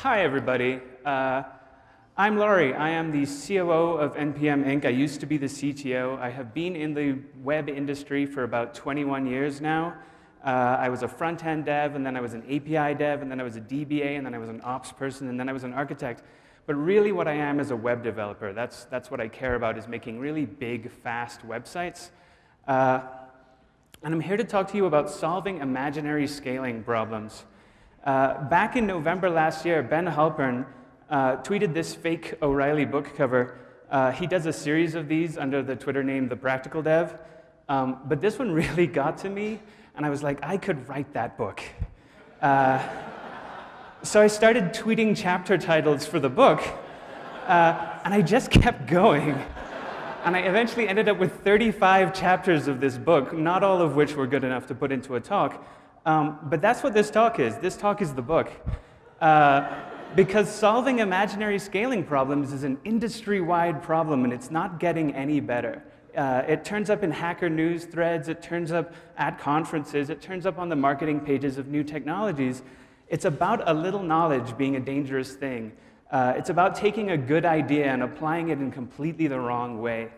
Hi, everybody. I'm Laurie. I am the COO of NPM Inc. I used to be the CTO. I have been in the web industry for about 21 years now. I was a front-end dev, and then I was an API dev, and then I was a DBA, and then I was an ops person, and then I was an architect. But really what I am is a web developer. That's what I care about, is making really big, fast websites. And I'm here to talk to you about solving imaginary scaling problems. Back in November last year, Ben Halpern tweeted this fake O'Reilly book cover. He does a series of these under the Twitter name The Practical Dev. But this one really got to me, and I was like, I could write that book. So I started tweeting chapter titles for the book, and I just kept going. And I eventually ended up with 35 chapters of this book, not all of which were good enough to put into a talk. But that's what this talk is. This talk is the book. Because solving imaginary scaling problems is an industry-wide problem, and it's not getting any better. It turns up in Hacker News threads, it turns up at conferences, it turns up on the marketing pages of new technologies. It's about a little knowledge being a dangerous thing. It's about taking a good idea and applying it in completely the wrong way.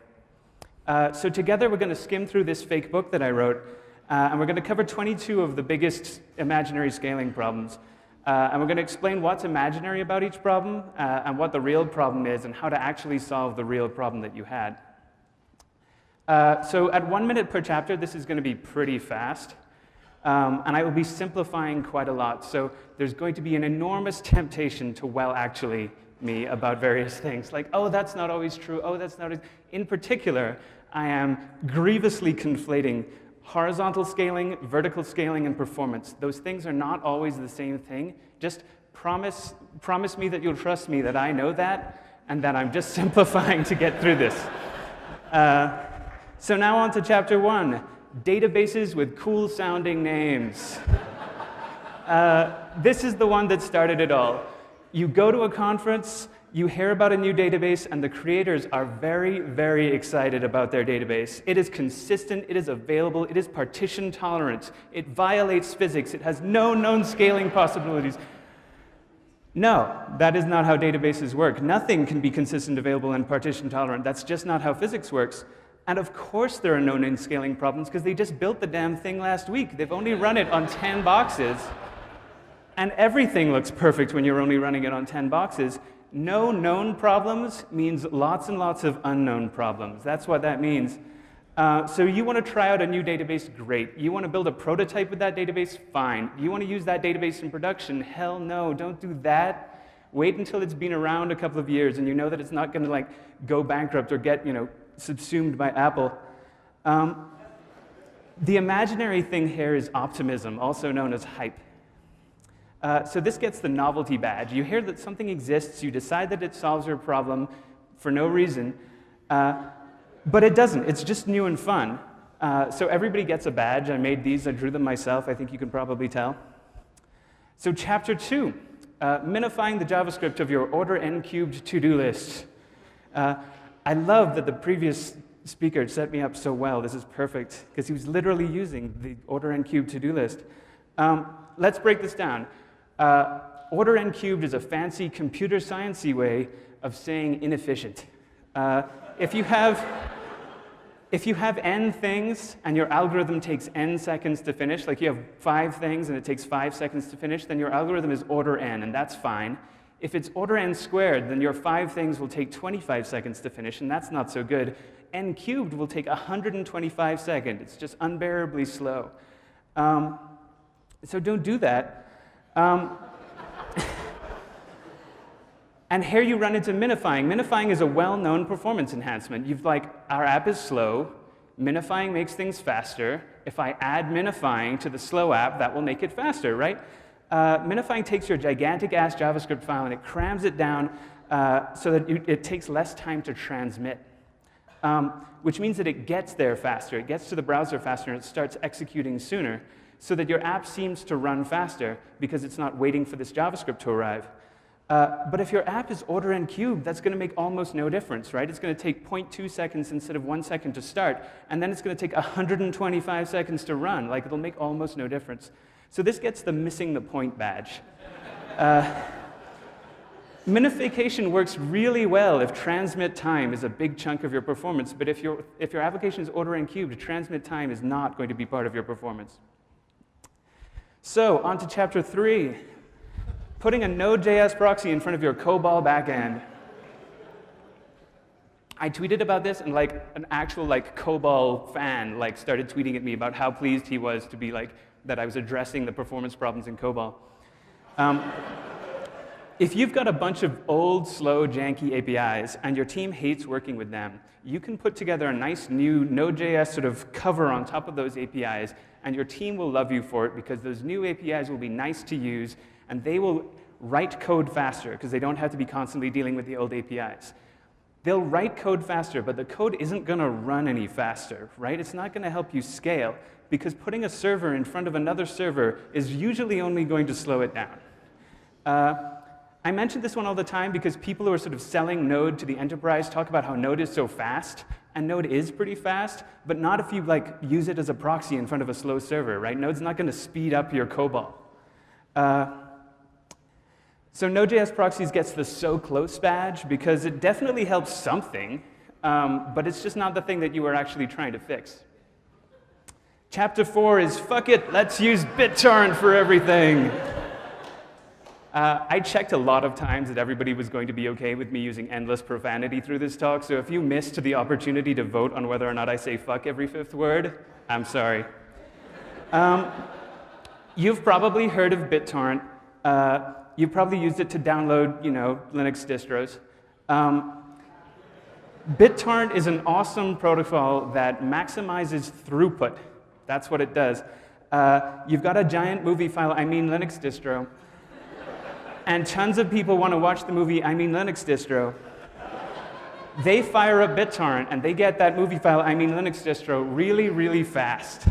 So together we're going to skim through this fake book that I wrote, and we're going to cover 22 of the biggest imaginary scaling problems. And we're going to explain what's imaginary about each problem, and what the real problem is, and how to actually solve the real problem that you had. So at 1 minute per chapter, this is going to be pretty fast. And I will be simplifying quite a lot. So there's going to be an enormous temptation to, well, actually, me about various things. Like, oh, that's not always true. Oh, that's not. In particular, I am grievously conflating horizontal scaling, vertical scaling, and performance. Those things are not always the same thing. Just promise me that you'll trust me that I know that, and that I'm just simplifying to get through this. So now on to chapter 1. Databases with cool-sounding names. This is the one that started it all. You go to a conference, you hear about a new database, and the creators are very, very excited about their database. It is consistent, it is available, it is partition tolerant, it violates physics, it has no known scaling possibilities. No, that is not how databases work. Nothing can be consistent, available, and partition tolerant. That's just not how physics works. And of course there are no known scaling problems, because they just built the damn thing last week. They've only run it on 10 boxes. And everything looks perfect when you're only running it on 10 boxes. No known problems means lots and lots of unknown problems. That's what that means. So you want to try out a new database? Great. You want to build a prototype with that database? Fine. You want to use that database in production? Hell no, don't do that. Wait until it's been around a couple of years and you know that it's not going to go bankrupt or get subsumed by Apple. The imaginary thing here is optimism, also known as hype. So this gets the novelty badge. You hear that something exists, you decide that it solves your problem for no reason, but it doesn't. It's just new and fun. So everybody gets a badge. I made these. I drew them myself. I think you can probably tell. So chapter 2, minifying the JavaScript of your order n-cubed to-do list. I love that the previous speaker set me up so well. This is perfect, because he was literally using the order n-cubed to-do list. Let's break this down. Order n-cubed is a fancy computer science-y way of saying inefficient. If you have n things and your algorithm takes n seconds to finish, like you have 5 things and it takes 5 seconds to finish, then your algorithm is order n, and that's fine. If it's order n squared, then your 5 things will take 25 seconds to finish, and that's not so good. N cubed will take 125 seconds. It's just unbearably slow. So don't do that. And here you run into minifying. Minifying is a well-known performance enhancement. Our app is slow. Minifying makes things faster. If I add minifying to the slow app, that will make it faster, right? Minifying takes your gigantic-ass JavaScript file and it crams it down so that it takes less time to transmit, which means that it gets there faster. It gets to the browser faster and it starts executing sooner, so that your app seems to run faster because it's not waiting for this JavaScript to arrive. But if your app is order n-cubed, that's going to make almost no difference, right? It's going to take 0.2 seconds instead of 1 second to start, and then it's going to take 125 seconds to run. It'll make almost no difference. So this gets the missing the point badge. Minification works really well if transmit time is a big chunk of your performance, but if your application is order n cubed, transmit time is not going to be part of your performance. So, on to chapter 3, putting a Node.js proxy in front of your COBOL backend. I tweeted about this, and like an actual COBOL fan started tweeting at me about how pleased he was to be that I was addressing the performance problems in COBOL. If you've got a bunch of old, slow, janky APIs and your team hates working with them, you can put together a nice new Node.js sort of cover on top of those APIs, and your team will love you for it because those new APIs will be nice to use, and they will write code faster because they don't have to be constantly dealing with the old APIs. They'll write code faster, but the code isn't going to run any faster, right? It's not going to help you scale because putting a server in front of another server is usually only going to slow it down. I mention this one all the time because people who are sort of selling Node to the enterprise talk about how Node is so fast, and Node is pretty fast, but not if you use it as a proxy in front of a slow server, right? Node's not going to speed up your COBOL. So Node.js proxies gets the so close badge because it definitely helps something, but it's just not the thing that you are actually trying to fix. Chapter 4 is fuck it, let's use BitTorrent for everything. I checked a lot of times that everybody was going to be OK with me using endless profanity through this talk, so if you missed the opportunity to vote on whether or not I say fuck every fifth word, I'm sorry. You've probably heard of BitTorrent. You've probably used it to download, Linux distros. BitTorrent is an awesome protocol that maximizes throughput. That's what it does. You've got a giant movie file, Linux distro, and tons of people want to watch the movie, Linux distro. They fire up BitTorrent, and they get that movie file, Linux distro, really, really fast.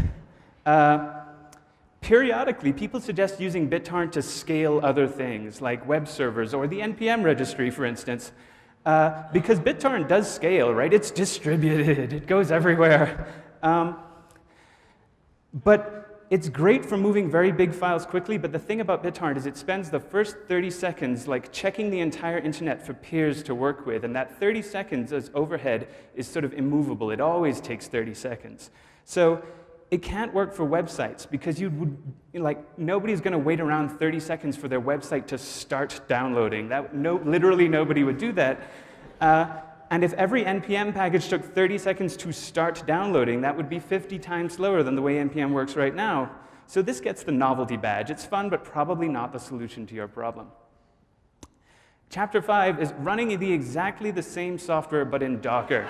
Periodically, people suggest using BitTorrent to scale other things, like web servers or the NPM registry, for instance, because BitTorrent does scale, right? It's distributed. It goes everywhere. But it's great for moving very big files quickly, but the thing about BitTorrent is it spends the first 30 seconds checking the entire internet for peers to work with, and that 30 seconds as overhead is sort of immovable. It always takes 30 seconds. So it can't work for websites because nobody's going to wait around 30 seconds for their website to start downloading. Literally nobody would do that. And if every NPM package took 30 seconds to start downloading, that would be 50 times slower than the way NPM works right now. So this gets the novelty badge. It's fun, but probably not the solution to your problem. Chapter 5 is running exactly the same software, but in Docker.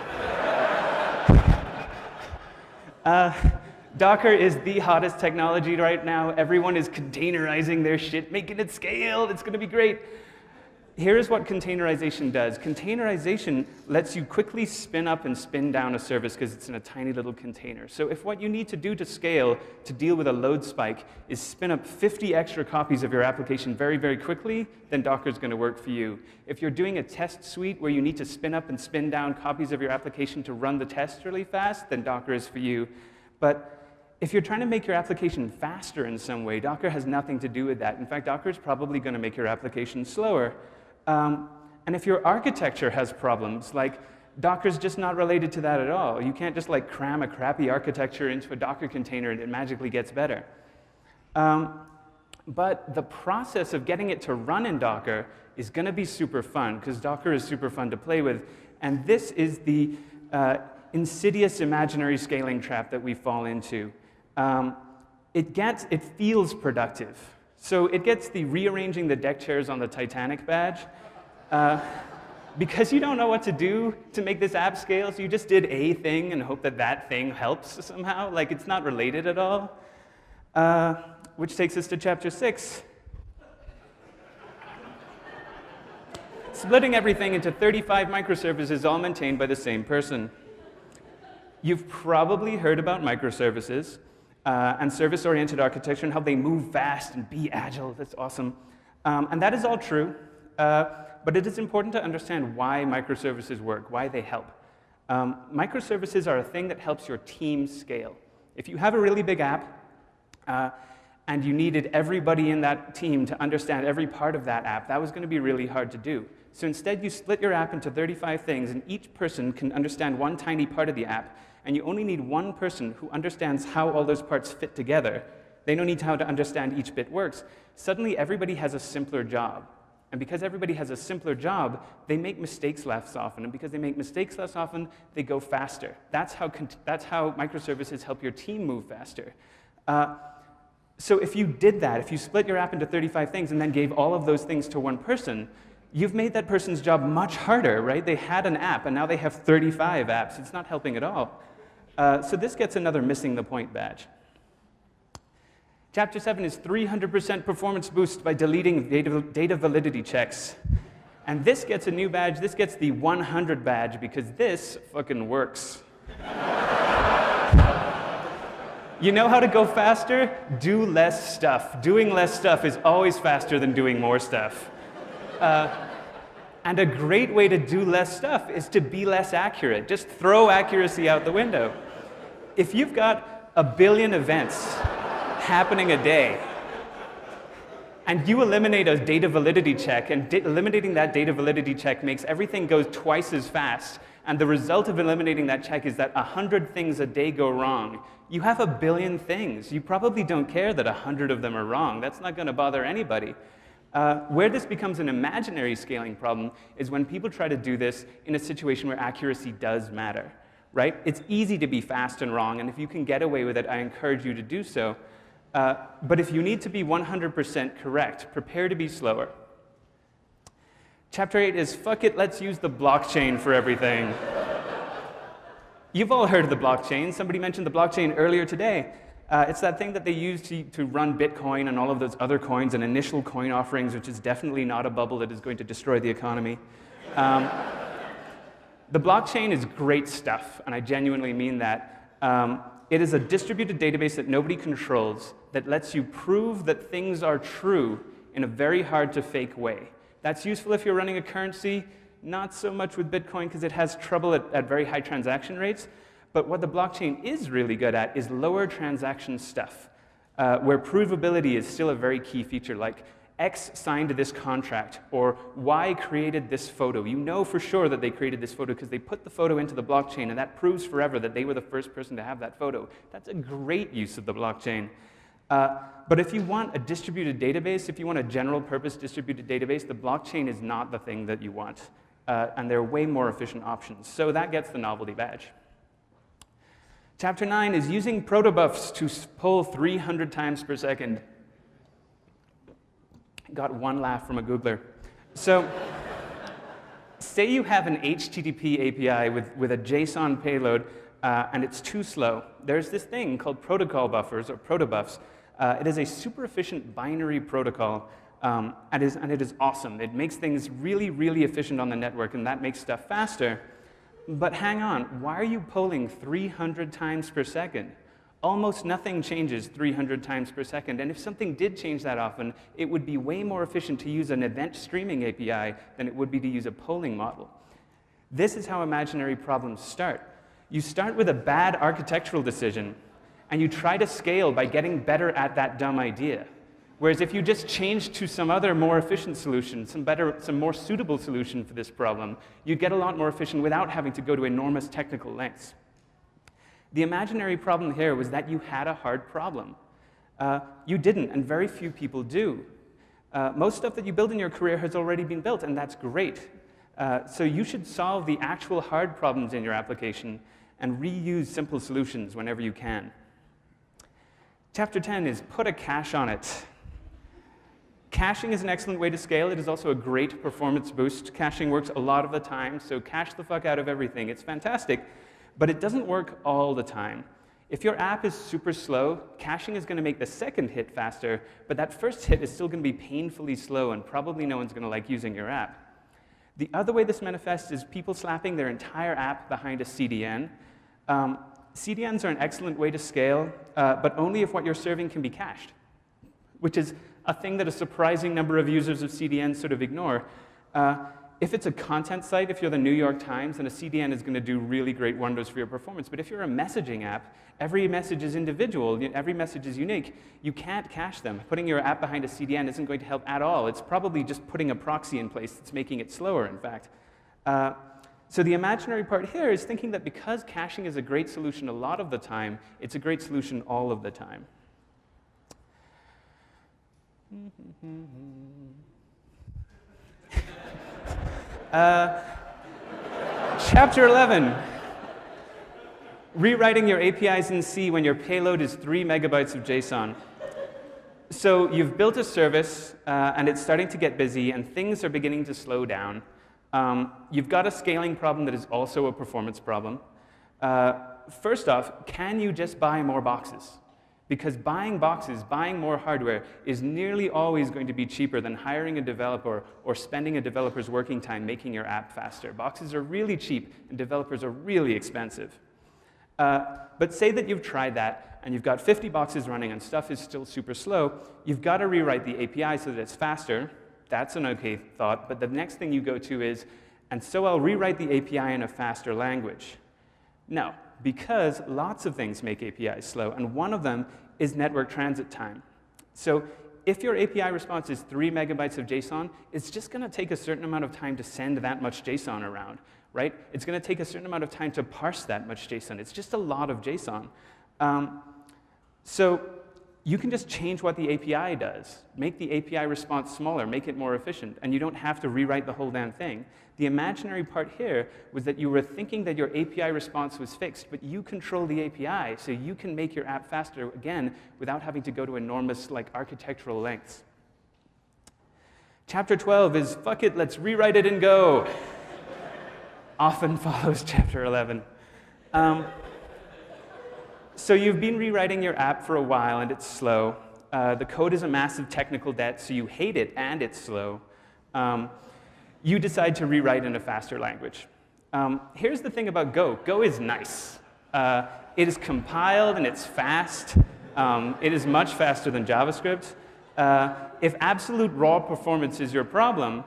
Docker is the hottest technology right now. Everyone is containerizing their shit, making it scale. It's going to be great. Here's what containerization does. Containerization lets you quickly spin up and spin down a service because it's in a tiny little container. So if what you need to do to scale to deal with a load spike is spin up 50 extra copies of your application very, very quickly, then Docker's going to work for you. If you're doing a test suite where you need to spin up and spin down copies of your application to run the test really fast, then Docker is for you. But if you're trying to make your application faster in some way, Docker has nothing to do with that. In fact, Docker is probably going to make your application slower. And if your architecture has problems, Docker's just not related to that at all. You can't just cram a crappy architecture into a Docker container and it magically gets better. But the process of getting it to run in Docker is going to be super fun because Docker is super fun to play with. And this is the insidious imaginary scaling trap that we fall into. It feels productive. So it gets the rearranging the deck chairs on the Titanic badge. Because you don't know what to do to make this app scale, so you just did a thing and hope that that thing helps somehow. It's not related at all. Which takes us to chapter 6. Splitting everything into 35 microservices all maintained by the same person. You've probably heard about microservices. And service-oriented architecture and how they move fast and be agile. That's awesome. And that is all true. But it is important to understand why microservices work, why they help. Microservices are a thing that helps your team scale. If you have a really big app, and you needed everybody in that team to understand every part of that app, that was going to be really hard to do. So instead, you split your app into 35 things, and each person can understand one tiny part of the app, and you only need one person who understands how all those parts fit together. They don't need how to understand each bit works. Suddenly, everybody has a simpler job. And because everybody has a simpler job, they make mistakes less often. And because they make mistakes less often, they go faster. That's how microservices help your team move faster. So if you did that, if you split your app into 35 things and then gave all of those things to one person, you've made that person's job much harder, right? They had an app, and now they have 35 apps. It's not helping at all. So this gets another missing the point badge. Chapter 7 is 300% performance boost by deleting data validity checks. And this gets a new badge. This gets the 100 badge because this fucking works. You know how to go faster? Do less stuff. Doing less stuff is always faster than doing more stuff. And a great way to do less stuff is to be less accurate. Just throw accuracy out the window. If you've got 1 billion events happening a day, and you eliminate a data validity check, and eliminating that data validity check makes everything go twice as fast, and the result of eliminating that check is that 100 things a day go wrong, you have 1 billion things. You probably don't care that 100 of them are wrong. That's not going to bother anybody. Where this becomes an imaginary scaling problem is when people try to do this in a situation where accuracy does matter, right? It's easy to be fast and wrong, and if you can get away with it, I encourage you to do so. But if you need to be 100% correct, prepare to be slower. Chapter 8 is, fuck it, let's use the blockchain for everything. You've all heard of the blockchain. Somebody mentioned the blockchain earlier today. It's that thing that they use to run Bitcoin and all of those other coins and initial coin offerings, which is definitely not a bubble that is going to destroy the economy. The blockchain is great stuff, and I genuinely mean that. It is a distributed database that nobody controls that lets you prove that things are true in a very hard-to-fake way. That's useful if you're running a currency, not so much with Bitcoin because it has trouble at very high transaction rates. But what the blockchain is really good at is lower transaction stuff, where provability is still a very key feature, like X signed this contract, or Y created this photo. You know for sure that they created this photo because they put the photo into the blockchain, and that proves forever that they were the first person to have that photo. That's a great use of the blockchain. But if you want a distributed database, if you want a general-purpose distributed database, the blockchain is not the thing that you want. And there are way more efficient options. So that gets the novelty badge. Chapter 9 is using protobufs to poll 300 times per second. Got one laugh from a Googler. So say you have an HTTP API with a JSON payload, and it's too slow. There's this thing called protocol buffers, or protobufs. It is a super efficient binary protocol, and it is awesome. It makes things really, really efficient on the network, and that makes stuff faster. But hang on, why are you polling 300 times per second? Almost nothing changes 300 times per second, and if something did change that often, it would be way more efficient to use an event streaming API than it would be to use a polling model. This is how imaginary problems start. You start with a bad architectural decision, and you try to scale by getting better at that dumb idea. Whereas if you just changed to some other more efficient solution, some more suitable solution for this problem, you'd get a lot more efficient without having to go to enormous technical lengths. The imaginary problem here was that you had a hard problem. You didn't, and very few people do. Most stuff that you build in your career has already been built, and that's great. So you should solve the actual hard problems in your application and reuse simple solutions whenever you can. Chapter 10 is put a cache on it. Caching is an excellent way to scale. It is also a great performance boost. Caching works a lot of the time, so cache the fuck out of everything. It's fantastic, but it doesn't work all the time. If your app is super slow, caching is going to make the second hit faster, but that first hit is still going to be painfully slow, and probably no one's going to like using your app. The other way this manifests is people slapping their entire app behind a CDN. CDNs are an excellent way to scale, but only if what you're serving can be cached, which is a thing that a surprising number of users of CDNs sort of ignore. If it's a content site, if you're the New York Times, then a CDN is going to do really great wonders for your performance. But if you're a messaging app, every message is individual, every message is unique. You can't cache them. Putting your app behind a CDN isn't going to help at all. It's probably just putting a proxy in place that's making it slower, in fact. So the imaginary part here is thinking that because caching is a great solution a lot of the time, it's a great solution all of the time. Chapter 11, rewriting your APIs in C when your payload is 3 megabytes of JSON. So you've built a service, and it's starting to get busy, and things are beginning to slow down. You've got a scaling problem that is also a performance problem. First off, can you just buy more boxes? Because buying boxes, buying more hardware, is nearly always going to be cheaper than hiring a developer or spending a developer's working time making your app faster. Boxes are really cheap, and developers are really expensive. But say that you've tried that, and you've got 50 boxes running, and stuff is still super slow. You've got to rewrite the API so that it's faster. That's an OK thought. But the next thing you go to is, and so I'll rewrite the API in a faster language. No, because lots of things make APIs slow, and one of them is network transit time. So if your API response is 3 megabytes of JSON, it's just going to take a certain amount of time to send that much JSON around, right? It's going to take a certain amount of time to parse that much JSON. It's just a lot of JSON. So you can just change what the API does. Make the API response smaller, make it more efficient, and you don't have to rewrite the whole damn thing. The imaginary part here was that you were thinking that your API response was fixed, but you control the API, so you can make your app faster again without having to go to enormous architectural lengths. Chapter 12 is, fuck it, let's rewrite it and go. Often follows chapter 11. So you've been rewriting your app for a while, and it's slow. The code is a massive technical debt, so you hate it, and it's slow. You decide to rewrite in a faster language. Here's the thing about Go. Go is nice. It is compiled, and it's fast. It is much faster than JavaScript. If absolute raw performance is your problem,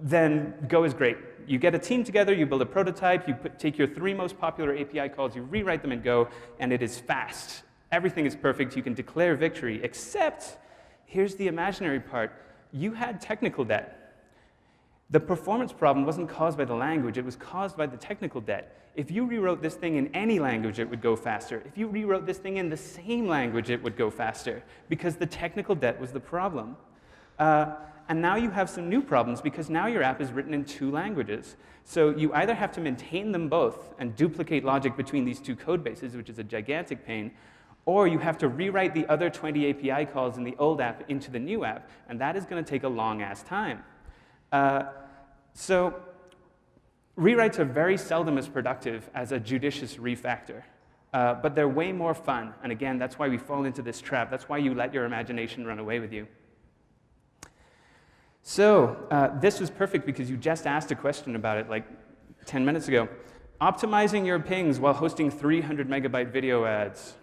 then Go is great. You get a team together, you build a prototype, you take your 3 most popular API calls, you rewrite them in Go, and it is fast. Everything is perfect. You can declare victory, except here's the imaginary part. You had technical debt. The performance problem wasn't caused by the language. It was caused by the technical debt. If you rewrote this thing in any language, it would go faster. If you rewrote this thing in the same language, it would go faster, because the technical debt was the problem. And now you have some new problems, because now your app is written in 2 languages. So you either have to maintain them both and duplicate logic between these 2 code bases, which is a gigantic pain, or you have to rewrite the other 20 API calls in the old app into the new app, and that is going to take a long-ass time. So rewrites are very seldom as productive as a judicious refactor. But they're way more fun. And again, that's why we fall into this trap. That's why you let your imagination run away with you. So this was perfect because you just asked a question about it like 10 minutes ago. Optimizing your pings while hosting 300 megabyte video ads.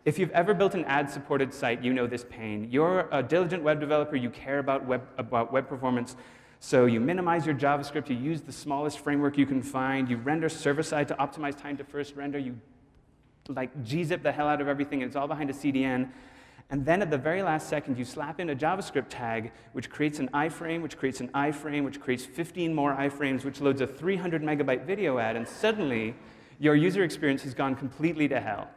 If you've ever built an ad-supported site, you know this pain. You're a diligent web developer. You care about web performance. So you minimize your JavaScript. You use the smallest framework you can find. You render server-side to optimize time to first render. You gzip the hell out of everything. And it's all behind a CDN. And then at the very last second, you slap in a JavaScript tag, which creates an iframe, which creates an iframe, which creates 15 more iframes, which loads a 300 megabyte video ad. And suddenly, your user experience has gone completely to hell.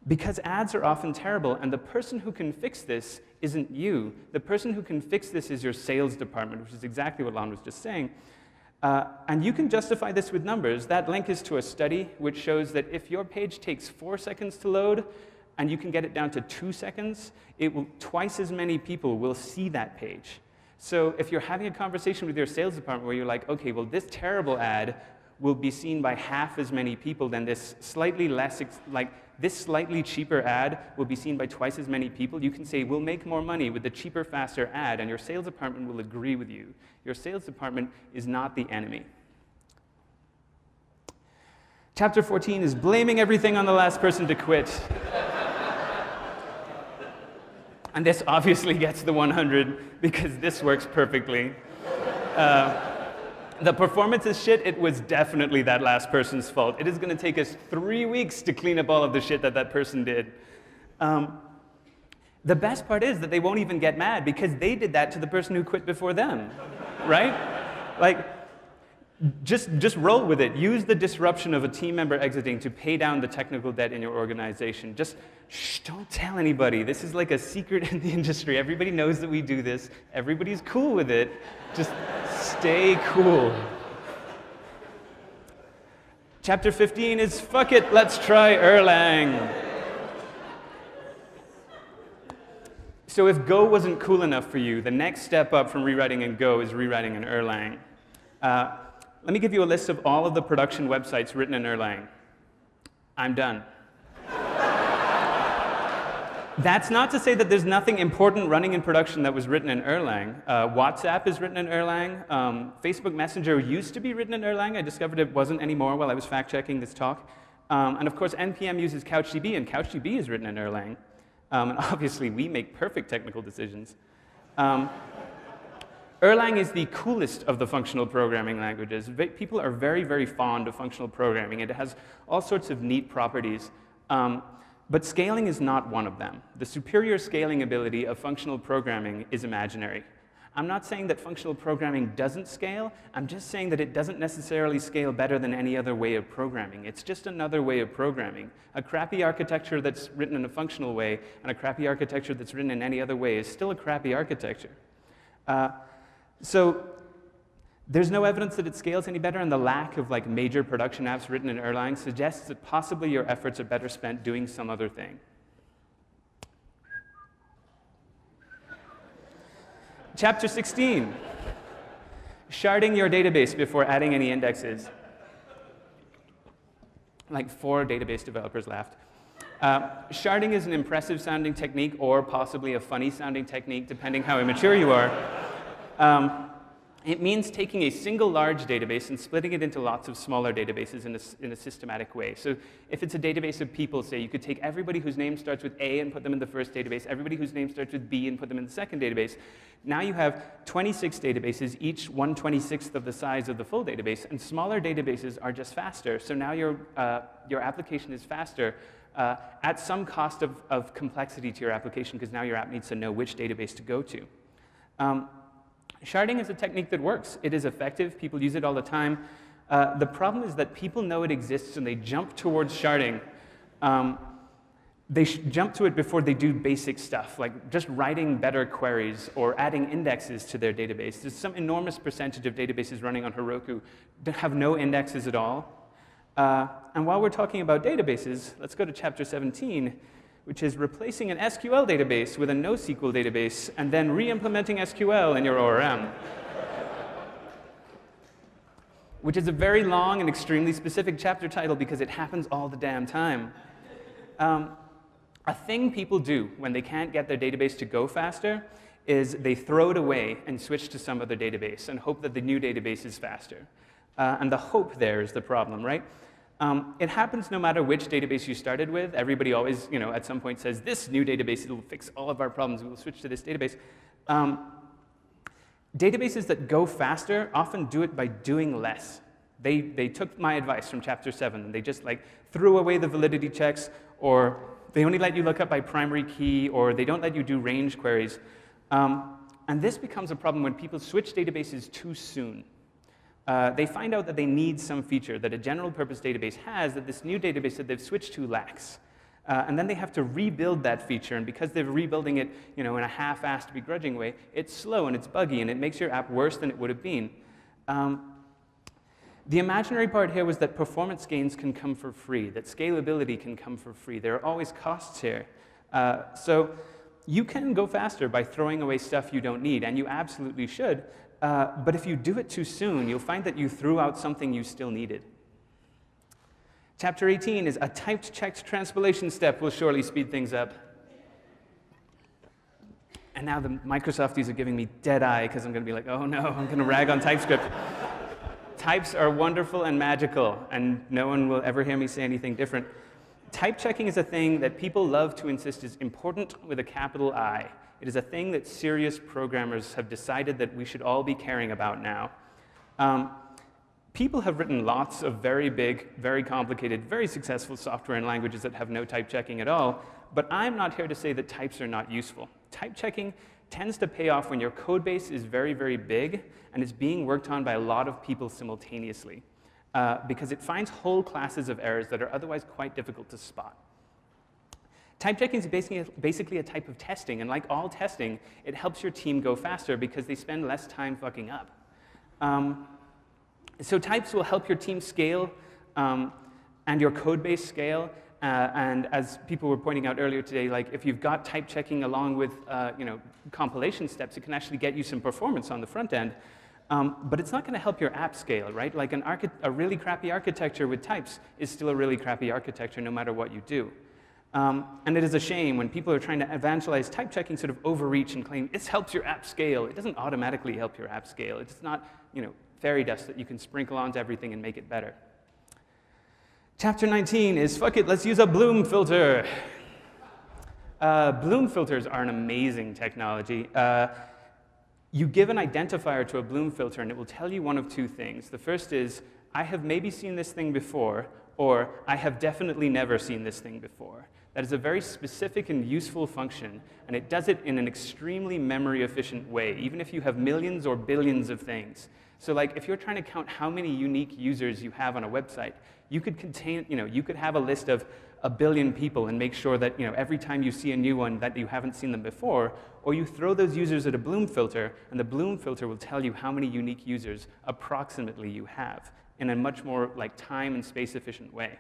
Because ads are often terrible, and the person who can fix this isn't you. The person who can fix this is your sales department, which is exactly what Lon was just saying. And you can justify this with numbers. That link is to a study which shows that if your page takes 4 seconds to load, and you can get it down to 2 seconds, twice as many people will see that page. So if you're having a conversation with your sales department where you're like, OK, well, this terrible ad will be seen by half as many people than this slightly less, this slightly cheaper ad will be seen by twice as many people, you can say, we'll make more money with the cheaper, faster ad, and your sales department will agree with you. Your sales department is not the enemy. Chapter 14 is blaming everything on the last person to quit. And this obviously gets the 100, because this works perfectly. The performance is shit. It was definitely that last person's fault. It is going to take us 3 weeks to clean up all of the shit that that person did. The best part is that they won't even get mad because they did that to the person who quit before them, right? Like, just roll with it. Use the disruption of a team member exiting to pay down the technical debt in your organization. Just don't tell anybody. This is like a secret in the industry. Everybody knows that we do this. Everybody's cool with it. Just stay cool. Chapter 15 is fuck it, let's try Erlang. So if Go wasn't cool enough for you, the next step up from rewriting in Go is rewriting in Erlang. Let me give you a list of all of the production websites written in Erlang. I'm done. That's not to say that there's nothing important running in production that was written in Erlang. WhatsApp is written in Erlang. Facebook Messenger used to be written in Erlang. I discovered it wasn't anymore while I was fact-checking this talk. And of course, NPM uses CouchDB, and CouchDB is written in Erlang. And obviously, we make perfect technical decisions. Erlang is the coolest of the functional programming languages. People are very, very fond of functional programming. It has all sorts of neat properties. But scaling is not one of them. The superior scaling ability of functional programming is imaginary. I'm not saying that functional programming doesn't scale. I'm just saying that it doesn't necessarily scale better than any other way of programming. It's just another way of programming. A crappy architecture that's written in a functional way and a crappy architecture that's written in any other way is still a crappy architecture. So there's no evidence that it scales any better, and the lack of like major production apps written in Erlang suggests that possibly your efforts are better spent doing some other thing. Chapter 16, sharding your database before adding any indexes. Like 4 database developers laughed. Sharding is an impressive sounding technique or possibly a funny sounding technique, depending how immature you are. It means taking a single large database and splitting it into lots of smaller databases in a systematic way. So if it's a database of people, say, you could take everybody whose name starts with A and put them in the first database, everybody whose name starts with B and put them in the second database. Now you have 26 databases, each 1/26th of the size of the full database, and smaller databases are just faster. So now your application is faster at some cost of complexity to your application, because now your app needs to know which database to go to. Sharding is a technique that works. It is effective. People use it all the time. The problem is that people know it exists and they jump towards sharding. They jump to it before they do basic stuff, like just writing better queries or adding indexes to their database. There's some enormous percentage of databases running on Heroku that have no indexes at all. And while we're talking about databases, let's go to chapter 17. Which is replacing an SQL database with a NoSQL database and then re-implementing SQL in your ORM. Which is a very long and extremely specific chapter title because it happens all the damn time. A thing people do when they can't get their database to go faster is they throw it away and switch to some other database and hope that the new database is faster. And the hope there is the problem, right? It happens no matter which database you started with. Everybody always, at some point says, this new database will fix all of our problems. We'll switch to this database. Databases that go faster often do it by doing less. They took my advice from chapter 7, and they just threw away the validity checks, or they only let you look up by primary key, or they don't let you do range queries. And this becomes a problem when people switch databases too soon. They find out that they need some feature that a general purpose database has that this new database that they've switched to lacks. And then they have to rebuild that feature, and because they're rebuilding it in a half-assed, begrudging way, it's slow and it's buggy, and it makes your app worse than it would have been. The imaginary part here was that performance gains can come for free, that scalability can come for free. There are always costs here. So you can go faster by throwing away stuff you don't need, and you absolutely should. But if you do it too soon, you'll find that you threw out something you still needed. Chapter 18 is a typed checked transpilation step will surely speed things up. And now the Microsofties are giving me dead eye because I'm going to be like, oh no, I'm going to rag on TypeScript. Types are wonderful and magical, and no one will ever hear me say anything different. Type checking is a thing that people love to insist is important with a capital I. It is a thing that serious programmers have decided that we should all be caring about now. People have written lots of very big, very complicated, very successful software in languages that have no type checking at all, but I'm not here to say that types are not useful. Type checking tends to pay off when your code base is very, very big and is being worked on by a lot of people simultaneously, because it finds whole classes of errors that are otherwise quite difficult to spot. Type checking is basically a type of testing, and like all testing, it helps your team go faster because they spend less time fucking up. So types will help your team scale and your code base scale. And as people were pointing out earlier today, like if you've got type checking along with compilation steps, it can actually get you some performance on the front end. But it's not going to help your app scale, right? Like a really crappy architecture with types is still a really crappy architecture no matter what you do. And it is a shame when people are trying to evangelize type checking, sort of overreach and claim it helps your app scale. It doesn't automatically help your app scale. It's not fairy dust that you can sprinkle onto everything and make it better. Chapter 19 is, fuck it, let's use a bloom filter. Bloom filters are an amazing technology. You give an identifier to a bloom filter, and it will tell you one of two things. The first is, I have maybe seen this thing before, or I have definitely never seen this thing before. That is a very specific and useful function, and it does it in an extremely memory-efficient way, even if you have millions or billions of things. So like, if you're trying to count how many unique users you have on a website, you could you could have a list of 1 billion people and make sure that every time you see a new one that you haven't seen them before, or you throw those users at a bloom filter, and the bloom filter will tell you how many unique users approximately you have in a much more like time and space efficient way.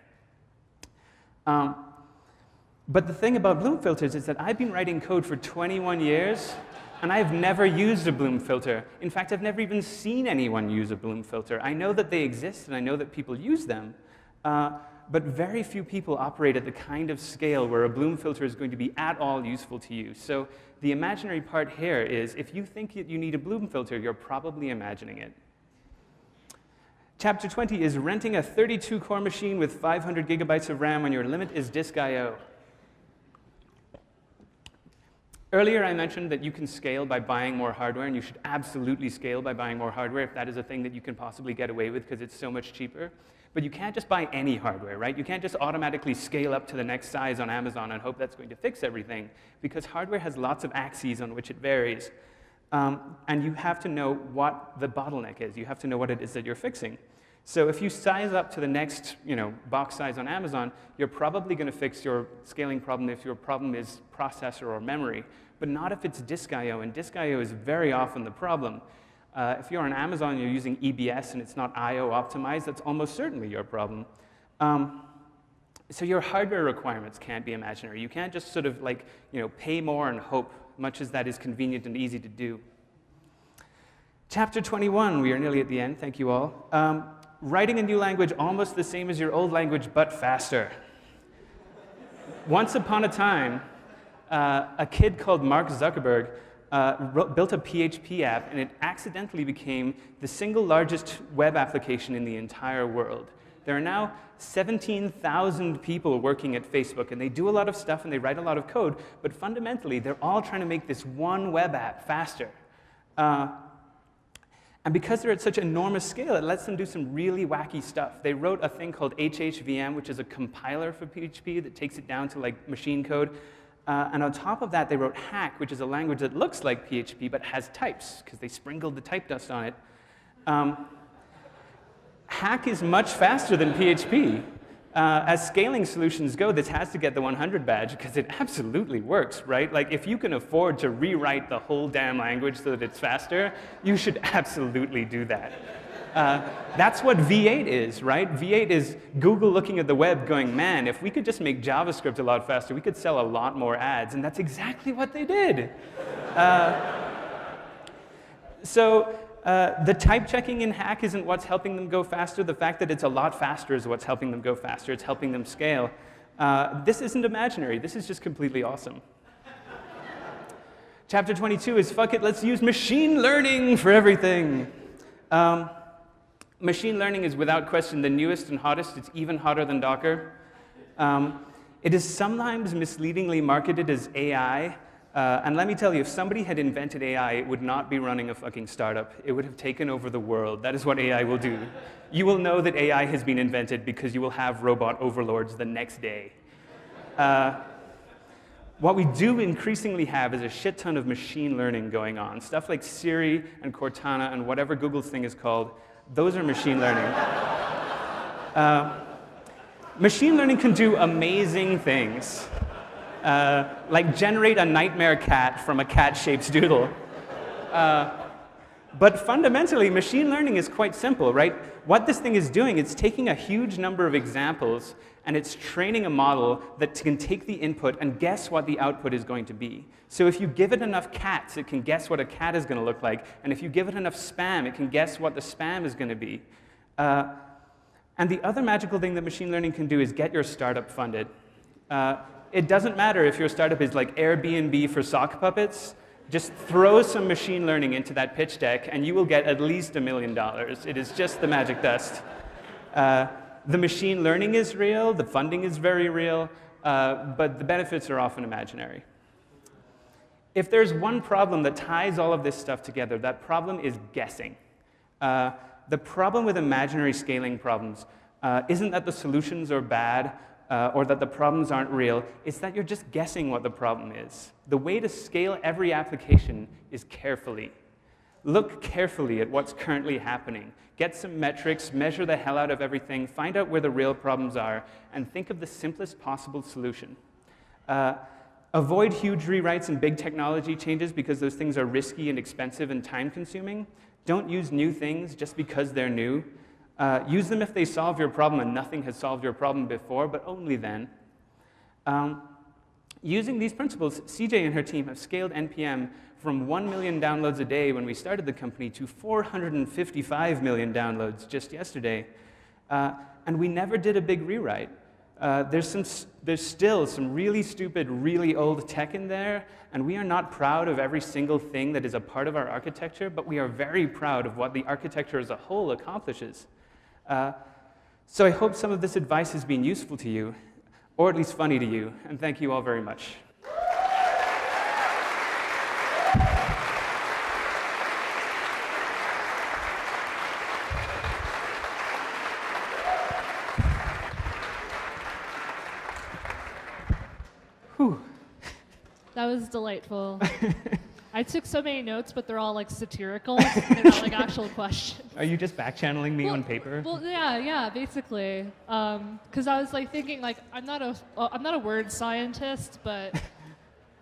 But the thing about bloom filters is that I've been writing code for 21 years, and I've never used a bloom filter. In fact, I've never even seen anyone use a bloom filter. I know that they exist, and I know that people use them, but very few people operate at the kind of scale where a bloom filter is going to be at all useful to you. So the imaginary part here is, if you think that you need a bloom filter, you're probably imagining it. Chapter 20 is renting a 32-core machine with 500 gigabytes of RAM when your limit is disk I/O. Earlier, I mentioned that you can scale by buying more hardware, and you should absolutely scale by buying more hardware if that is a thing that you can possibly get away with because it's so much cheaper. But you can't just buy any hardware, right? You can't just automatically scale up to the next size on Amazon and hope that's going to fix everything, because hardware has lots of axes on which it varies. And you have to know what the bottleneck is. You have to know what it is that you're fixing. So if you size up to the next box size on Amazon, you're probably going to fix your scaling problem if your problem is processor or memory, but not if it's disk I/O, and disk I/O is very often the problem. If you're on Amazon, you're using EBS and it's not I/O optimized, that's almost certainly your problem. So your hardware requirements can't be imaginary. You can't just sort of like pay more and hope, much as that is convenient and easy to do. Chapter 21, we are nearly at the end, thank you all. Writing a new language almost the same as your old language, but faster. Once upon a time, a kid called Mark Zuckerberg built a PHP app, and it accidentally became the single largest web application in the entire world. There are now 17,000 people working at Facebook, and they do a lot of stuff and they write a lot of code, but fundamentally, they're all trying to make this one web app faster. And because they're at such enormous scale, it lets them do some really wacky stuff. They wrote a thing called HHVM, which is a compiler for PHP that takes it down to like machine code. And on top of that, they wrote Hack, which is a language that looks like PHP but has types, because they sprinkled the type dust on it. Hack is much faster than PHP. As scaling solutions go, this has to get the 100 badge, because it absolutely works, right? Like, if you can afford to rewrite the whole damn language so that it's faster, you should absolutely do that. That's what V8 is, right? V8 is Google looking at the web going, man, if we could just make JavaScript a lot faster, we could sell a lot more ads. And that's exactly what they did. The type checking in Hack isn't what's helping them go faster. The fact that it's a lot faster is what's helping them go faster. It's helping them scale. This isn't imaginary. This is just completely awesome. Chapter 22 is, fuck it, let's use machine learning for everything. Machine learning is without question the newest and hottest. It's even hotter than Docker. It is sometimes misleadingly marketed as AI, And let me tell you, if somebody had invented AI, it would not be running a fucking startup. It would have taken over the world. That is what AI will do. You will know that AI has been invented because you will have robot overlords the next day. What we do increasingly have is a shit ton of machine learning going on. Stuff like Siri and Cortana and whatever Google's thing is called, those are machine learning. Machine learning can do amazing things, like generate a nightmare cat from a cat-shaped doodle. But fundamentally, machine learning is quite simple, right? What this thing is doing, it's taking a huge number of examples, and it's training a model that can take the input and guess what the output is going to be. So if you give it enough cats, it can guess what a cat is going to look like. And if you give it enough spam, it can guess what the spam is going to be. And the other magical thing that machine learning can do is get your startup funded. It doesn't matter if your startup is like Airbnb for sock puppets. Just throw some machine learning into that pitch deck, and you will get at least $1 million. It is just the magic dust. The machine learning is real, the funding is very real, but the benefits are often imaginary. If there's one problem that ties all of this stuff together, that problem is guessing. The problem with imaginary scaling problems isn't that the solutions are bad or that the problems aren't real, it's that you're just guessing what the problem is. The way to scale every application is carefully. Look carefully at what's currently happening. Get some metrics, measure the hell out of everything, find out where the real problems are, and think of the simplest possible solution. Avoid huge rewrites and big technology changes because those things are risky and expensive and time-consuming. Don't use new things just because they're new. Use them if they solve your problem and nothing has solved your problem before, but only then. Using these principles, CJ and her team have scaled NPM from 1 million downloads a day when we started the company to 455 million downloads just yesterday. And we never did a big rewrite. There's still some really stupid, really old tech in there, and we are not proud of every single thing that is a part of our architecture, but we are very proud of what the architecture as a whole accomplishes. So I hope some of this advice has been useful to you, or at least funny to you, and thank you all very much. Whew. That was delightful. I took so many notes, but they're all like satirical. They're not like actual questions. Are you just back-channeling me on paper? Well, yeah, basically. Because I was like thinking, like I'm not a word scientist, but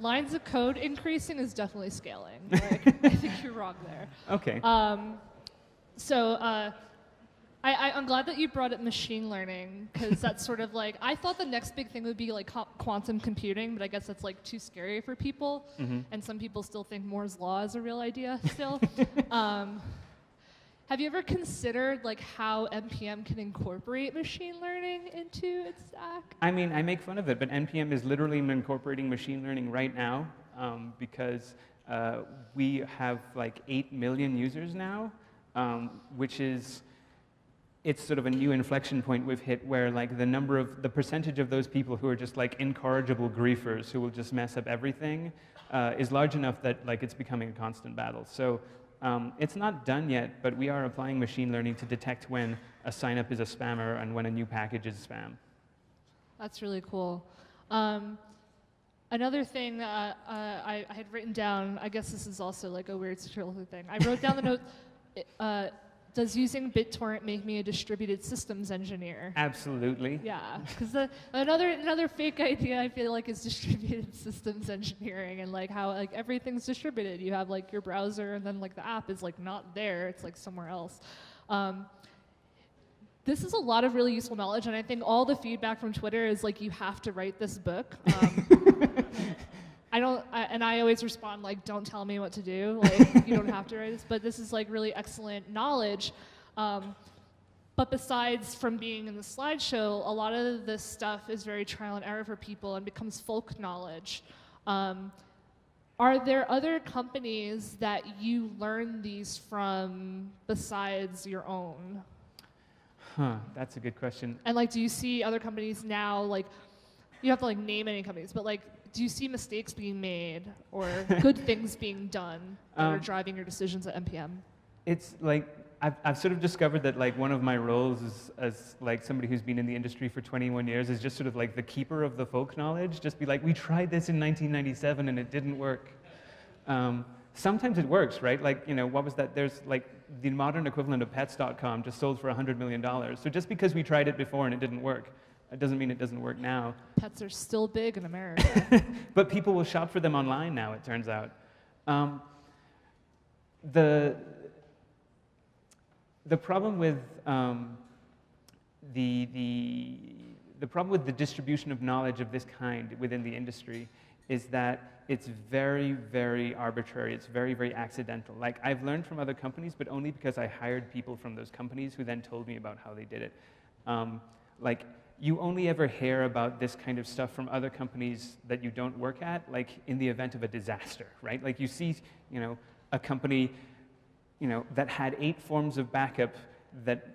lines of code increasing is definitely scaling. Like, I think you're wrong there. Okay. I'm glad that you brought up machine learning, because that's sort of like, I thought the next big thing would be like quantum computing, but I guess that's like too scary for people. Mm-hmm. And some people still think Moore's law is a real idea still. Have you ever considered like how NPM can incorporate machine learning into its stack? I mean, I make fun of it, but NPM is literally incorporating machine learning right now because we have like 8 million users now, which is, it's sort of a new inflection point we've hit where like the percentage of those people who are just like incorrigible griefers who will just mess up everything is large enough that like it's becoming a constant battle. So it's not done yet, but we are applying machine learning to detect when a sign-up is a spammer and when a new package is spam. That's really cool. Another thing I had written down, I guess this is also like a weird satirical thing. I wrote down the note, does using BitTorrent make me a distributed systems engineer? Absolutely. Yeah, because another fake idea I feel like is distributed systems engineering, and like how like everything's distributed. You have like your browser, and then like the app is like not there; it's like somewhere else. This is a lot of really useful knowledge, and I think all the feedback from Twitter is like you have to write this book. I always respond like, don't tell me what to do. Like, you don't have to write this, but this is like really excellent knowledge. But besides from being in the slideshow, a lot of this stuff is very trial and error for people and becomes folk knowledge. Are there other companies that you learn these from besides your own? Huh, that's a good question. And like, do you see other companies now, like, you have to like name any companies, but like, do you see mistakes being made or good things being done that are driving your decisions at NPM? It's like, I've sort of discovered that like one of my roles as like somebody who's been in the industry for 21 years is just sort of like the keeper of the folk knowledge. Just be like, we tried this in 1997 and it didn't work. Sometimes it works, right? Like, you know, what was that? There's like the modern equivalent of pets.com just sold for $100 million. So just because we tried it before and it didn't work, it doesn't mean it doesn't work now. Pets are still big in America. But people will shop for them online now, it turns out. The problem with the problem with the distribution of knowledge of this kind within the industry is that it's very, very arbitrary. It's very, very accidental. Like, I've learned from other companies, but only because I hired people from those companies who then told me about how they did it. Like, you only ever hear about this kind of stuff from other companies that you don't work at, like in the event of a disaster, right? Like, you see, you know, a company, you know, that had 8 forms of backup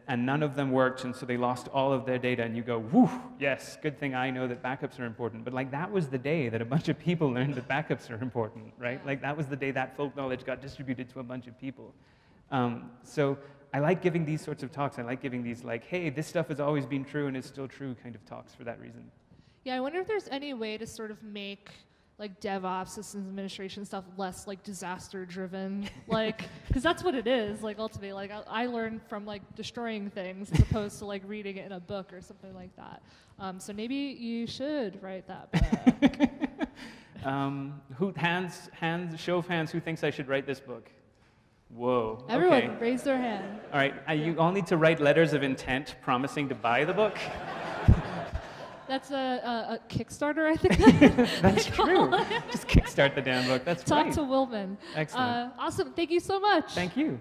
and none of them worked, and so they lost all of their data, and you go, whew, yes, good thing I know that backups are important. But like, that was the day that a bunch of people learned that backups are important, right? Like, that was the day that folk knowledge got distributed to a bunch of people. So I like giving these sorts of talks. I like giving these like, hey, this stuff has always been true and is still true kind of talks for that reason. Yeah, I wonder if there's any way to sort of make like DevOps, systems administration stuff less like disaster driven, like, because that's what it is. Like, ultimately, like I learned from like destroying things as opposed to like reading it in a book or something like that. So maybe you should write that book. Show of hands, who thinks I should write this book? Whoa. Everyone, okay. raise their hand. All right, you all need to write letters of intent promising to buy the book. That's a Kickstarter, I think. That's true. Just kickstart the damn book. That's Talk great. to Wilman. Excellent. Awesome. Thank you so much. Thank you.